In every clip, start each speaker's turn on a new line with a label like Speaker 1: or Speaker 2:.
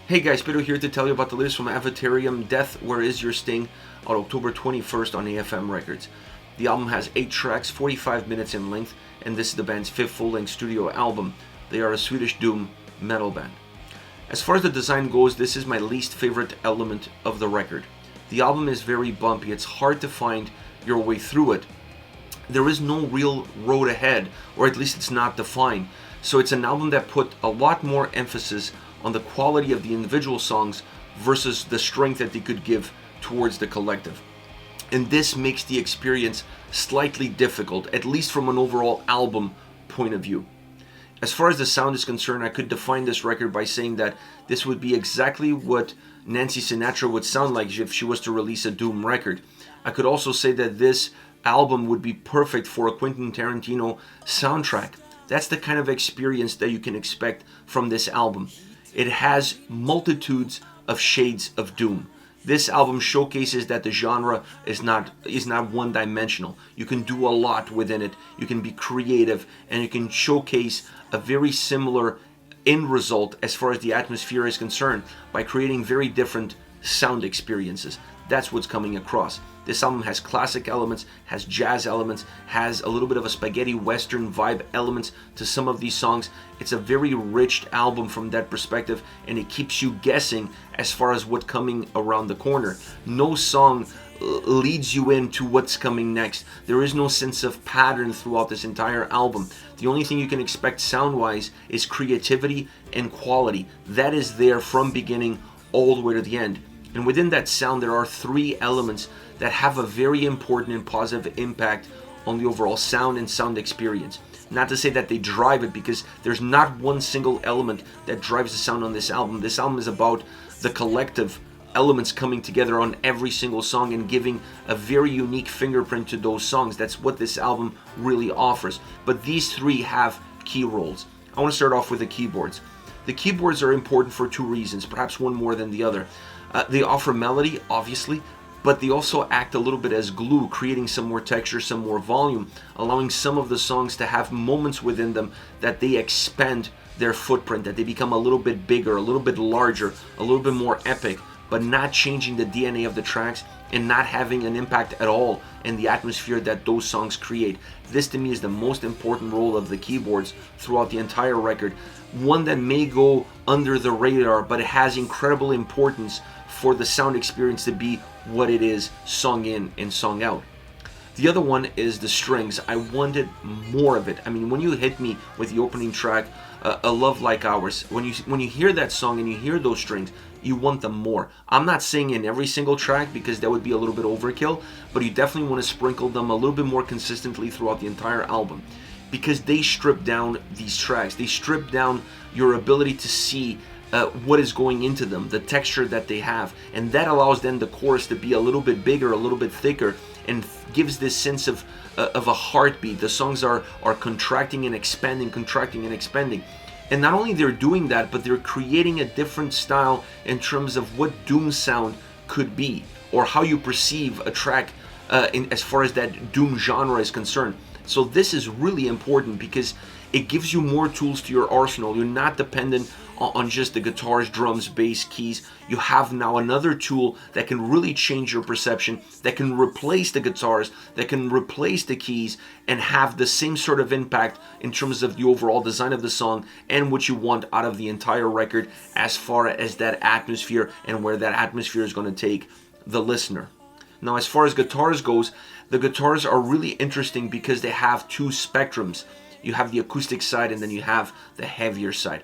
Speaker 1: Hey guys, Pedro here to tell you about the latest from Avatarium, Death, Where Is Your Sting, on October 21st on AFM Records. The album has 8 tracks, 45 minutes in length, and this is the band's 5th full-length studio album. They are a Swedish doom metal band. As far as the design goes, this is my least favorite element of the record. The album is very bumpy. It's hard to find your way through it. There is no real road ahead, or at least it's not defined. So it's an album that put a lot more emphasis on the quality of the individual songs versus the strength that they could give towards the collective. And this makes the experience slightly difficult, at least from an overall album point of view. As far as the sound is concerned, I could define this record by saying that this would be exactly what Nancy Sinatra would sound like if she was to release a doom record. I could also say that this album would be perfect for a Quentin Tarantino soundtrack. That's the kind of experience that you can expect from this album. It has multitudes of shades of doom. This album showcases that the genre is not one-dimensional. You can do a lot within it. You can be creative, and you can showcase a very similar end result as far as the atmosphere is concerned by creating very different sound experiences. That's what's coming across. This album has classic elements, has jazz elements, has a little bit of a spaghetti western vibe elements to some of these songs. It's a very rich album from that perspective, and it keeps you guessing as far as what's coming around the corner. No song leads you into what's coming next. There is no sense of pattern throughout this entire album. The only thing you can expect sound-wise is creativity and quality. That is there from beginning all the way to the end. And within that sound, there are 3 elements that have a very important and positive impact on the overall sound and sound experience. Not to say that they drive it, because there's not one single element that drives the sound on this album. This album is about the collective elements coming together on every single song and giving a very unique fingerprint to those songs. That's what this album really offers. But these 3 have key roles. I want to start off with the keyboards. The keyboards are important for 2 reasons, perhaps one more than the other. They offer melody, obviously, but they also act a little bit as glue, creating some more texture, some more volume, allowing some of the songs to have moments within them that they expand their footprint, that they become a little bit bigger, a little bit larger, a little bit more epic, but not changing the DNA of the tracks and not having an impact at all in the atmosphere that those songs create. This to me is the most important role of the keyboards throughout the entire record. One that may go under the radar, but it has incredible importance for the sound experience to be what it is, song in and song out. The other one is the strings. I wanted more of it. I mean, when you hit me with the opening track, A Love Like Ours, when you hear that song and you hear those strings, you want them more. I'm not saying in every single track, because that would be a little bit overkill, but you definitely want to sprinkle them a little bit more consistently throughout the entire album, because they strip down these tracks. They strip down your ability to see what is going into them, the texture that they have, and that allows then the chorus to be a little bit bigger, a little bit thicker, and gives this sense of a heartbeat. The songs are contracting and expanding, contracting and expanding. And not only they're doing that, but they're creating a different style in terms of what doom sound could be, or how you perceive a track as far as that doom genre is concerned. So this is really important because it gives you more tools to your arsenal. You're not dependent on just the guitars, drums, bass, keys. You have now another tool that can really change your perception, that can replace the guitars, that can replace the keys, and have the same sort of impact in terms of the overall design of the song and what you want out of the entire record as far as that atmosphere and where that atmosphere is going to take the listener. Now, as far as guitars goes, the guitars are really interesting because they have 2 spectrums. You have the acoustic side and then you have the heavier side.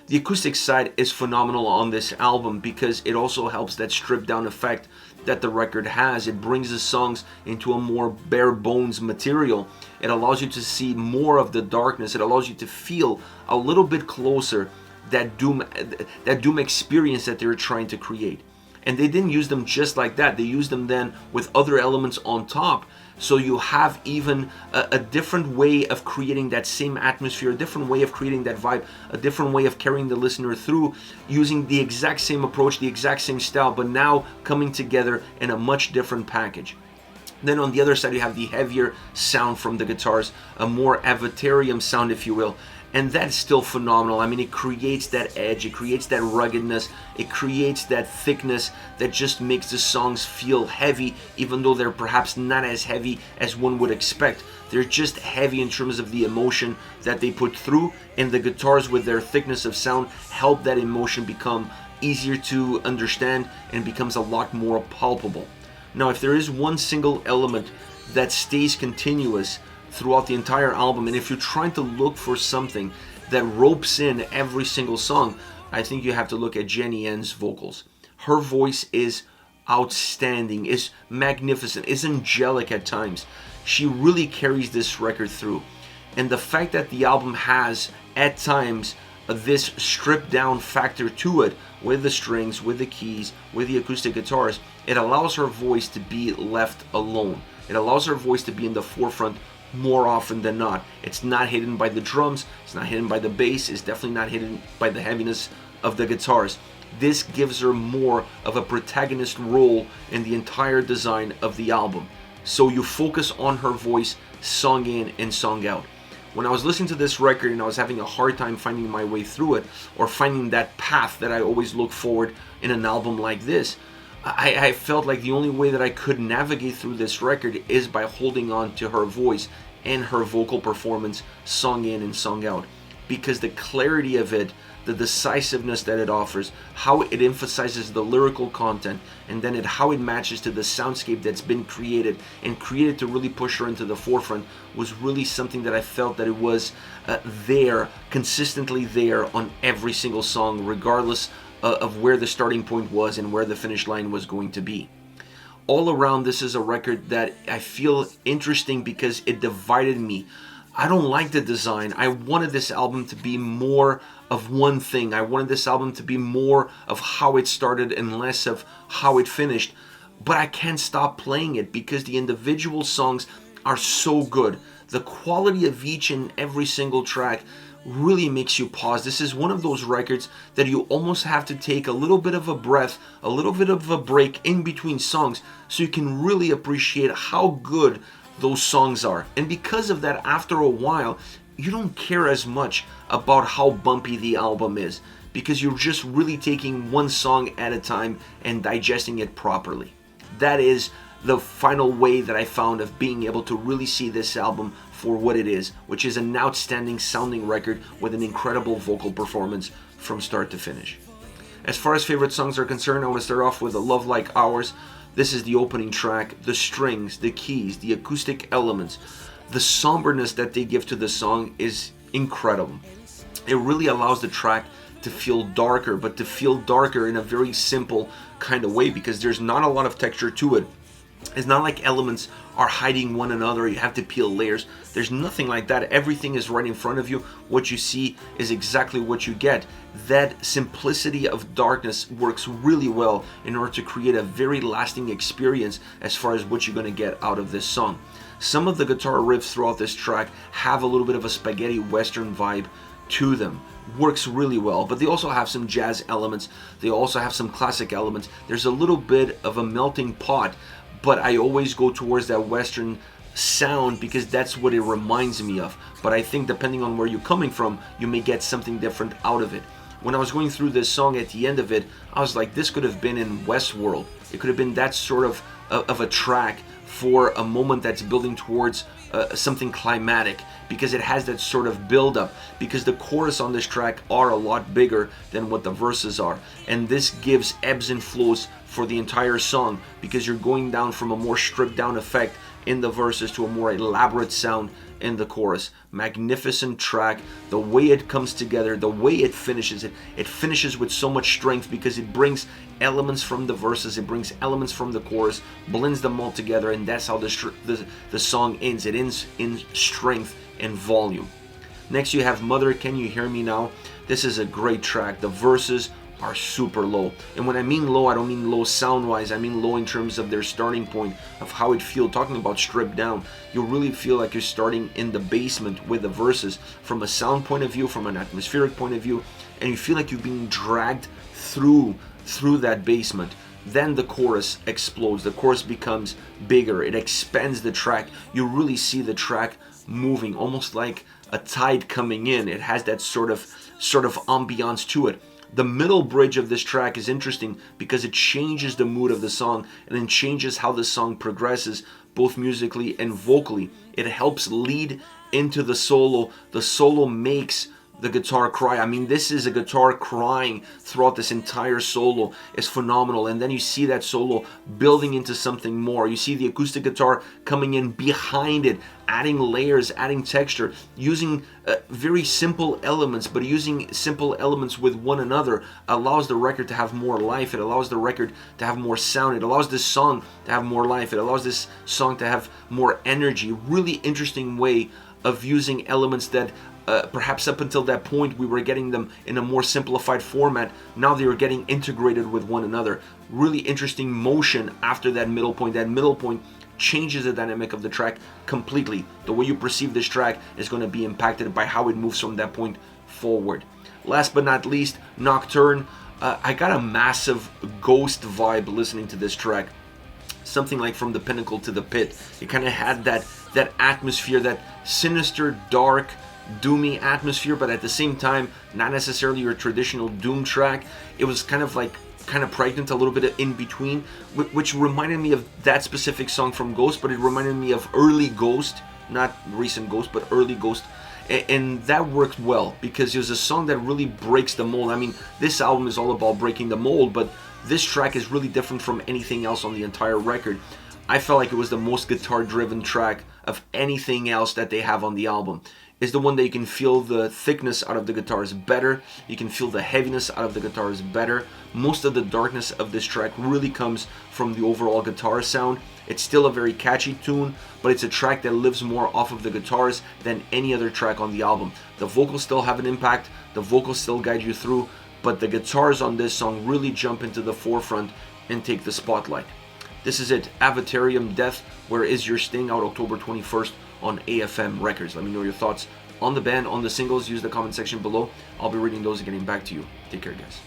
Speaker 1: The acoustic side is phenomenal on this album because it also helps that stripped down effect that the record has. It brings the songs into a more bare bones material. It allows you to see more of the darkness. It allows you to feel a little bit closer that doom experience that they're trying to create. And they didn't use them just like that. They used them then with other elements on top. So you have even a different way of creating that same atmosphere, a different way of creating that vibe, a different way of carrying the listener through, using the exact same approach, the exact same style, but now coming together in a much different package. Then on the other side, you have the heavier sound from the guitars, a more Avatarium sound, if you will. And that's still phenomenal. I mean, it creates that edge, it creates that ruggedness, it creates that thickness that just makes the songs feel heavy, even though they're perhaps not as heavy as one would expect. They're just heavy in terms of the emotion that they put through, and the guitars with their thickness of sound help that emotion become easier to understand and becomes a lot more palpable. Now, if there is one single element that stays continuous throughout the entire album, and if you're trying to look for something that ropes in every single song, I think you have to look at Genies Vocals. Her voice is outstanding, is magnificent, is angelic at times. She really carries this record through. And the fact that the album has, at times, this stripped down factor to it, with the strings, with the keys, with the acoustic guitars, it allows her voice to be left alone. It allows her voice to be in the forefront more often than not. It's not hidden by the drums, it's not hidden by the bass, it's definitely not hidden by the heaviness of the guitars. This gives her more of a protagonist role in the entire design of the album. So you focus on her voice, song in and song out. When I was listening to this record and I was having a hard time finding my way through it, or finding that path that I always look forward in an album like this, I felt like the only way that I could navigate through this record is by holding on to her voice and her vocal performance, song in and song out. Because the clarity of it, the decisiveness that it offers, how it emphasizes the lyrical content, and then how it matches to the soundscape that's been created and created to really push her into the forefront, was really something that I felt that it was there, consistently there on every single song, regardless of where the starting point was and where the finish line was going to be. All around, this is a record that I feel interesting because it divided me. I don't like the design. I wanted this album to be more of one thing. I wanted this album to be more of how it started and less of how it finished. But I can't stop playing it because the individual songs are so good. The quality of each and every single track really makes you pause. This is one of those records that you almost have to take a little bit of a breath, a little bit of a break in between songs, so you can really appreciate how good those songs are. And because of that, after a while, you don't care as much about how bumpy the album is, because you're just really taking one song at a time and digesting it properly. That is the final way that I found of being able to really see this album for what it is, which is an outstanding sounding record with an incredible vocal performance from start to finish. As far as favorite songs are concerned, I want to start off with A Love Like Ours. This is the opening track. The strings, the keys, the acoustic elements, the somberness that they give to the song is incredible. It really allows the track to feel darker, but to feel darker in a very simple kind of way, because there's not a lot of texture to it. It's not like elements are hiding one another, you have to peel layers. There's nothing like that. Everything is right in front of you. What you see is exactly what you get. That simplicity of darkness works really well in order to create a very lasting experience as far as what you're going to get out of this song. Some of the guitar riffs throughout this track have a little bit of a spaghetti western vibe to them. Works really well, but they also have some jazz elements. They also have some classic elements. There's a little bit of a melting pot, but I always go towards that western sound because that's what it reminds me of. But I think depending on where you're coming from, you may get something different out of it. When I was going through this song at the end of it, I was like, this could have been in Westworld. It could have been that sort of a track for a moment that's building towards something climatic, because it has that sort of build up, because the chorus on this track are a lot bigger than what the verses are, and this gives ebbs and flows for the entire song, because you're going down from a more stripped down effect in the verses to a more elaborate sound in the chorus. Magnificent track. The way it comes together, the way it finishes, it finishes with so much strength, because it brings elements from the verses, it brings elements from the chorus, blends them all together, and that's how the song ends. It ends in strength and volume. Next you have Mother, Can You Hear Me Now? This is a great track. The verses are super low, and when I mean low, I don't mean low sound wise, I mean low in terms of their starting point of how it feels. Talking about stripped down, you really feel like you're starting in the basement with the verses, from a sound point of view, from an atmospheric point of view, and you feel like you're being dragged through that basement. then the chorus explodes. The chorus becomes bigger. It expands the track. You really see the track moving, almost like a tide coming in. It has that sort of ambiance to it. The middle bridge of this track is interesting because it changes the mood of the song and then changes how the song progresses, both musically and vocally. It helps lead into the solo. The solo makes the guitar cry. I mean, this is a guitar crying throughout this entire solo. Is phenomenal. And then you see that solo building into something more. You see the acoustic guitar coming in behind it, adding layers, adding texture, using very simple elements, but using simple elements with one another allows the record to have more life. It allows the record to have more sound. It allows this song to have more life. It allows this song to have more energy. Really interesting way of using elements that perhaps up until that point we were getting them in a more simplified format. Now they are getting integrated with one another. Really interesting motion after that middle point. That middle point changes the dynamic of the track completely. The way you perceive this track is going to be impacted by how it moves from that point forward. Last but not least, Nocturne. I got a massive Ghost vibe listening to this track. Something like From the Pinnacle to the Pit. It kind of had that atmosphere, that sinister, dark, doomy atmosphere, but at the same time not necessarily your traditional doom track. It was kind of pregnant, a little bit in between, which reminded me of that specific song from Ghost, but it reminded me of early Ghost, not recent Ghost, but early Ghost. And that worked well because it was a song that really breaks the mold. I mean, this album is all about breaking the mold, but this track is really different from anything else on the entire record. I felt like it was the most guitar-driven track of anything else that they have on the album. It's the one that you can feel the thickness out of the guitars better. You can feel the heaviness out of the guitars better. Most of the darkness of this track really comes from the overall guitar sound. It's still a very catchy tune, but it's a track that lives more off of the guitars than any other track on the album. The vocals still have an impact. The vocals still guide you through, but the guitars on this song really jump into the forefront and take the spotlight. This is it. Avatarium, Death, Where Is Your Sting, out October 21st on AFM Records. Let me know your thoughts on the band, on the singles. Use the comment section below. I'll be reading those and getting back to you. Take care, guys.